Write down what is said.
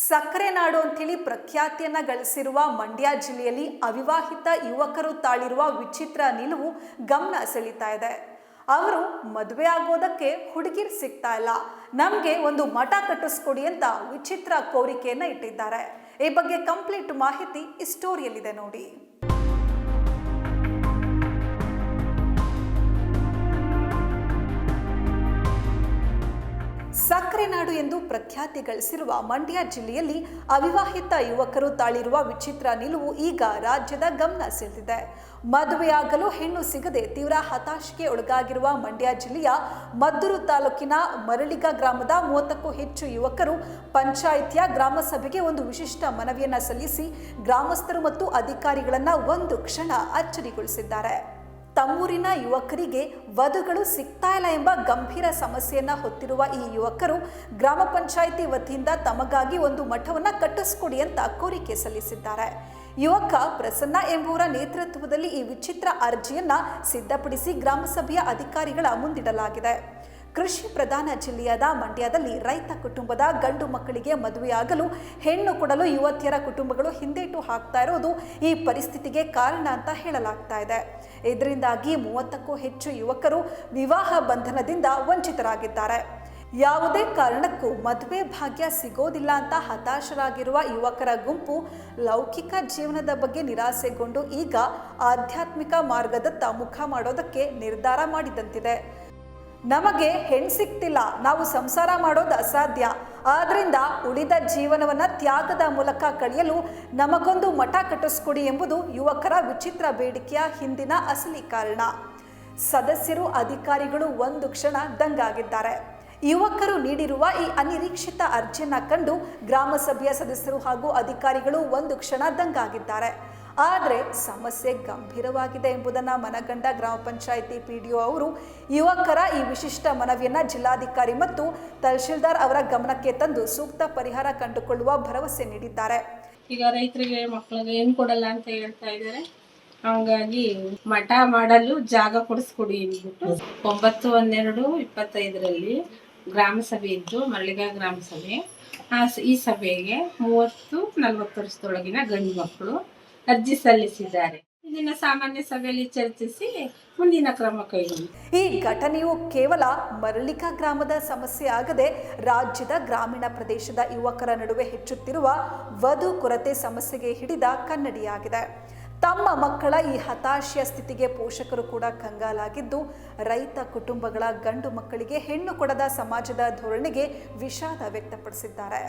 ಸಕ್ಕರೆ ನಾಡು ಅಂತೇಳಿ ಪ್ರಖ್ಯಾತಿಯನ್ನ ಗಳಿಸಿರುವ ಮಂಡ್ಯ ಜಿಲ್ಲೆಯಲ್ಲಿ ಅವಿವಾಹಿತ ಯುವಕರು ತಾಳಿರುವ ವಿಚಿತ್ರ ನಿಲುವು ಗಮನ ಸೆಳೀತಾ ಇದೆ. ಅವರು ಮದುವೆ ಆಗೋದಕ್ಕೆ ಹುಡುಗಿರ್ ಸಿಗ್ತಾ ಇಲ್ಲ, ನಮಗೆ ಒಂದು ಮಠ ಕಟ್ಟಿಸ್ಕೊಡಿ ಅಂತ ವಿಚಿತ್ರ ಕೋರಿಕೆಯನ್ನ ಇಟ್ಟಿದ್ದಾರೆ. ಈ ಬಗ್ಗೆ ಕಂಪ್ಲೀಟ್ ಮಾಹಿತಿ ಈ ಸ್ಟೋರಿಯಲ್ಲಿದೆ ನೋಡಿ. ಸಕ್ಕರೆ ನಾಡು ಎಂದು ಪ್ರಖ್ಯಾತಿ ಗಳಿಸಿರುವ ಮಂಡ್ಯ ಜಿಲ್ಲೆಯಲ್ಲಿ ಅವಿವಾಹಿತ ಯುವಕರು ತಾಳಿರುವ ವಿಚಿತ್ರ ನಿಲುವು ಈಗ ರಾಜ್ಯದ ಗಮನ ಸೆಳೆದಿದೆ. ಮದುವೆಯಾಗಲು ಹೆಣ್ಣು ಸಿಗದೆ ತೀವ್ರ ಹತಾಶೆಗೆ ಒಳಗಾಗಿರುವ ಮಂಡ್ಯ ಜಿಲ್ಲೆಯ ಮದ್ದೂರು ತಾಲೂಕಿನ ಮರಳಿಗ ಗ್ರಾಮದ 30ಕ್ಕೂ ಹೆಚ್ಚು ಯುವಕರು ಪಂಚಾಯಿತಿಯ ಗ್ರಾಮ ಸಭೆಗೆ ಒಂದು ವಿಶಿಷ್ಟ ಮನವಿಯನ್ನ ಸಲ್ಲಿಸಿ ಗ್ರಾಮಸ್ಥರು ಮತ್ತು ಅಧಿಕಾರಿಗಳನ್ನ ಒಂದು ಕ್ಷಣ ಅಚ್ಚರಿಗೊಳಿಸಿದ್ದಾರೆ. ತಮ್ಮೂರಿನ ಯುವಕರಿಗೆ ವಧುಗಳು ಸಿಗ್ತಾ ಇಲ್ಲ ಎಂಬ ಗಂಭೀರ ಸಮಸ್ಯೆಯನ್ನ ಹೊತ್ತಿರುವ ಈ ಯುವಕರು ಗ್ರಾಮ ಪಂಚಾಯಿತಿ ವತಿಯಿಂದ ತಮಗಾಗಿ ಒಂದು ಮಠವನ್ನ ಕಟ್ಟಿಸ್ಕೊಡಿ ಅಂತ ಕೋರಿಕೆ ಸಲ್ಲಿಸಿದ್ದಾರೆ. ಯುವಕ ಪ್ರಸನ್ನ ಎಂಬುವರ ನೇತೃತ್ವದಲ್ಲಿ ಈ ವಿಚಿತ್ರ ಅರ್ಜಿಯನ್ನ ಸಿದ್ಧಪಡಿಸಿ ಗ್ರಾಮಸಭೆಯ ಅಧಿಕಾರಿಗಳ ಮುಂದಿಡಲಾಗಿದೆ. ಕೃಷಿ ಪ್ರಧಾನ ಜಿಲ್ಲೆಯಾದ ಮಂಡ್ಯದಲ್ಲಿ ರೈತ ಕುಟುಂಬದ ಗಂಡು ಮಕ್ಕಳಿಗೆ ಮದುವೆಯಾಗಲು ಹೆಣ್ಣು ಕೊಡಲು ಯುವತಿಯರ ಕುಟುಂಬಗಳು ಹಿಂದೇಟು ಹಾಕ್ತಾ ಇರೋದು ಈ ಪರಿಸ್ಥಿತಿಗೆ ಕಾರಣ ಅಂತ ಹೇಳಲಾಗ್ತಾ ಇದೆ. ಇದರಿಂದಾಗಿ 30ಕ್ಕೂ ಹೆಚ್ಚು ಯುವಕರು ವಿವಾಹ ಬಂಧನದಿಂದ ವಂಚಿತರಾಗಿದ್ದಾರೆ. ಯಾವುದೇ ಕಾರಣಕ್ಕೂ ಮದುವೆ ಭಾಗ್ಯ ಸಿಗೋದಿಲ್ಲ ಅಂತ ಹತಾಶರಾಗಿರುವ ಯುವಕರ ಗುಂಪು ಲೌಕಿಕ ಜೀವನದ ಬಗ್ಗೆ ನಿರಾಸೆಗೊಂಡು ಈಗ ಆಧ್ಯಾತ್ಮಿಕ ಮಾರ್ಗದತ್ತ ಮುಖ ಮಾಡೋದಕ್ಕೆ ನಿರ್ಧಾರ ಮಾಡಿದಂತಿದೆ. ನಮಗೆ ಹೆಣ್ಣು ಸಿಗ್ತಿಲ್ಲ, ನಾವು ಸಂಸಾರ ಮಾಡೋದು ಅಸಾಧ್ಯ, ಆದ್ರಿಂದ ಉಳಿದ ಜೀವನವನ್ನ ತ್ಯಾಗದ ಮೂಲಕ ಕಳೆಯಲು ನಮಗೊಂದು ಮಠ ಕಟ್ಟಿಸ್ಕೊಡಿ ಎಂಬುದು ಯುವಕರ ವಿಚಿತ್ರ ಬೇಡಿಕೆಯ ಹಿಂದಿನ ಅಸಲಿ ಕಾರಣ. ಸದಸ್ಯರು ಅಧಿಕಾರಿಗಳು ಒಂದು ಕ್ಷಣ ದಂಗಾಗಿದ್ದಾರೆ. ಯುವಕರು ನೀಡಿರುವ ಈ ಅನಿರೀಕ್ಷಿತ ಅರ್ಜಿಯನ್ನ ಕಂಡು ಗ್ರಾಮ ಸಭೆಯ ಸದಸ್ಯರು ಹಾಗೂ ಅಧಿಕಾರಿಗಳು ಒಂದು ಕ್ಷಣ ದಂಗಾಗಿದ್ದಾರೆ. ಆದರೆ ಸಮಸ್ಯೆ ಗಂಭೀರವಾಗಿದೆ ಎಂಬುದನ್ನು ಮನಗಂಡ ಗ್ರಾಮ ಪಂಚಾಯಿತಿ PDO ಅವರು ಯುವಕರ ಈ ವಿಶಿಷ್ಟ ಮನವಿಯನ್ನ ಜಿಲ್ಲಾಧಿಕಾರಿ ಮತ್ತು ತಹಶೀಲ್ದಾರ್ ಅವರ ಗಮನಕ್ಕೆ ತಂದು ಸೂಕ್ತ ಪರಿಹಾರ ಕಂಡುಕೊಳ್ಳುವ ಭರವಸೆ ನೀಡಿದ್ದಾರೆ. ಈಗ ರೈತರಿಗೆ ಮಕ್ಕಳಿಗೆ ಏನು ಕೊಡಲ್ಲ ಅಂತ ಹೇಳ್ತಾ ಇದ್ದಾರೆ. ಹಾಗಾಗಿ ಮಠ ಮಾಡಲು ಜಾಗ ಕೊಡಿಸ್ಕೊಡಿ ಅಂದ್ಬಿಟ್ಟು 9/12/25 ಗ್ರಾಮ ಸಭೆ ಇದ್ದು, ಮರಳಿಗ ಗ್ರಾಮ ಸಭೆ. ಈ ಸಭೆಗೆ 30-40 ವರ್ಷದೊಳಗಿನ ಗಂಡು ಮಕ್ಕಳು ಅರ್ಜಿ ಸಲ್ಲಿಸಿದ್ದಾರೆ. ಇದನ್ನ ಸಾಮಾನ್ಯ ಸಭೆಯಲ್ಲಿ ಚರ್ಚಿಸಿ ಮುಂದಿನ ಕ್ರಮ ಕೈಗೊಳ್ಳಿ. ಈ ಘಟನೆಯು ಕೇವಲ ಮರಳಿಗ ಗ್ರಾಮದ ಸಮಸ್ಯೆ ಆಗದೆ ರಾಜ್ಯದ ಗ್ರಾಮೀಣ ಪ್ರದೇಶದ ಯುವಕರ ನಡುವೆ ಹೆಚ್ಚುತ್ತಿರುವ ವಧು ಕೊರತೆ ಸಮಸ್ಯೆಗೆ ಹಿಡಿದ ಕನ್ನಡಿಯಾಗಿದೆ. ತಮ್ಮ ಮಕ್ಕಳ ಈ ಹತಾಶೆಯ ಸ್ಥಿತಿಗೆ ಪೋಷಕರು ಕೂಡ ಕಂಗಾಲಾಗಿದ್ದು, ರೈತ ಕುಟುಂಬಗಳ ಗಂಡು ಮಕ್ಕಳಿಗೆ ಹೆಣ್ಣು ಕೊಡದ ಸಮಾಜದ ಧೋರಣೆಗೆ ವಿಷಾದ ವ್ಯಕ್ತಪಡಿಸಿದ್ದಾರೆ.